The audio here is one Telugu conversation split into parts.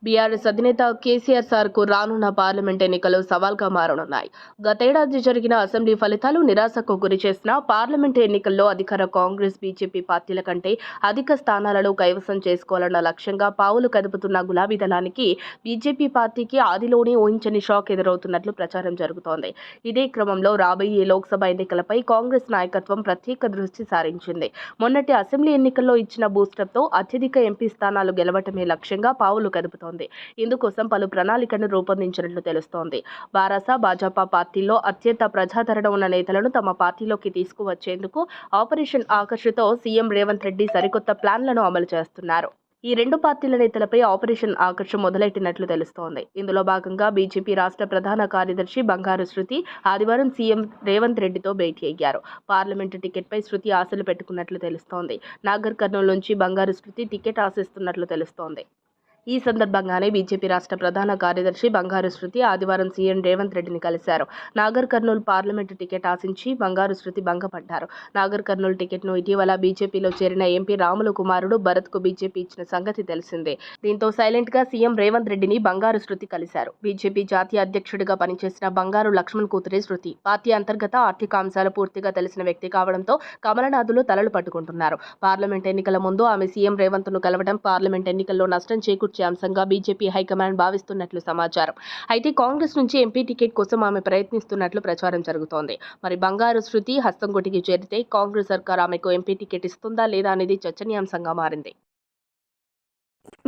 బీఆర్ఎస్ అధినేత కేసీఆర్ సార్కు రానున్న పార్లమెంట్ ఎన్నికలు సవాల్గా మారనున్నాయి. గతేడాది జరిగిన అసెంబ్లీ ఫలితాలు నిరాశకు గురిచేసిన పార్లమెంట్ ఎన్నికల్లో అధికార కాంగ్రెస్, బీజేపీ పార్టీల కంటే అధిక స్థానాలను కైవసం చేసుకోవాలన్న లక్ష్యంగా పావులు కదుపుతున్న గులాబీ దళానికి బీజేపీ పార్టీకి ఆదిలోనే ఊహించని షాక్ ఎదురవుతున్నట్లు ప్రచారం జరుగుతోంది. ఇదే క్రమంలో రాబోయే లోక్సభ ఎన్నికలపై కాంగ్రెస్ నాయకత్వం ప్రత్యేక దృష్టి సారించింది. మొన్నటి అసెంబ్లీ ఎన్నికల్లో ఇచ్చిన బూస్టప్తో అత్యధిక ఎంపీ స్థానాలు గెలవటమే లక్ష్యంగా పావులు కదుపుతోంది. ఇందుకోసం పలు ప్రణాళికను రూపొందించినట్లు తెలుస్తోంది. బారాస, భాజపా పార్టీల్లో అత్యంత ప్రజాదరణ ఉన్న నేతలను తమ పార్టీలోకి తీసుకువచ్చేందుకు ఆపరేషన్ ఆకర్ష్తో సీఎం రేవంత్ రెడ్డి సరికొత్త ప్లాన్లను అమలు చేస్తున్నారు. ఈ రెండు పార్టీల నేతలపై ఆపరేషన్ ఆకర్ష్ మొదలెట్టినట్లు తెలుస్తోంది. ఇందులో భాగంగా బీజేపీ రాష్ట్ర ప్రధాన కార్యదర్శి బంగారు శృతి ఆదివారం సీఎం రేవంత్ రెడ్డితో భేటీ అయ్యారు. పార్లమెంటు టికెట్పై శృతి ఆశలు పెట్టుకున్నట్లు తెలుస్తోంది. నాగర్ కర్నూలు నుంచి బంగారు శృతి టికెట్ ఆశిస్తున్నట్లు తెలుస్తోంది. ఈ సందర్భంగానే బీజేపీ రాష్ట్ర ప్రధాన కార్యదర్శి బంగారు శృతి ఆదివారం సీఎం రేవంత్ రెడ్డిని కలిశారు. నాగర్ కర్నూలు పార్లమెంటు టికెట్ ఆశించి బంగారు శృతి భంగపడ్డారు. నాగర్ కర్నూలు టికెట్ను ఇటీవల బీజేపీలో చేరిన ఎంపీ రాములు కుమారుడు భరత్కు బీజేపీ ఇచ్చిన సంగతి తెలిసిందే. దీంతో సైలెంట్గా సీఎం రేవంత్ రెడ్డిని బంగారు శృతి కలిశారు. బీజేపీ జాతీయ అధ్యక్షుడిగా పనిచేసిన బంగారు లక్ష్మణ్ కూతురే శృతి. పార్టీ అంతర్గత ఆర్థిక అంశాలు పూర్తిగా తెలిసిన వ్యక్తి కావడంతో కమలనాథులు తలలు పట్టుకుంటున్నారు. పార్లమెంట్ ఎన్నికల ముందు ఆమె సీఎం రేవంత్ను కలవడం పార్లమెంట్ ఎన్నికల్లో నష్టం చేకూర్చే అంశంగా బీజేపీ హైకమాండ్ భావిస్తున్నట్లు సమాచారం. అయితే కాంగ్రెస్ నుంచి ఎంపీ టికెట్ కోసం ఆమె ప్రయత్నిస్తున్నట్లు ప్రచారం జరుగుతోంది. మరి బంగారు శృతి హస్తంగుటికి చేరితే కాంగ్రెస్ సర్కార్ ఆమెకు ఎంపీ టికెట్ ఇస్తుందా లేదా అనేది చర్చనీయాంశంగా మారింది.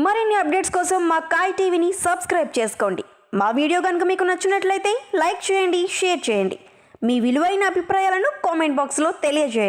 మరిన్ని అప్డేట్స్ కోసం మా కాయ్ టీవీని సబ్స్క్రైబ్ చేసుకోండి. మా వీడియో కనుక మీకు నచ్చినట్లయితే లైక్ చేయండి, షేర్ చేయండి. మీ విలువైన అభిప్రాయాలను కామెంట్ బాక్స్లో తెలియజేయండి.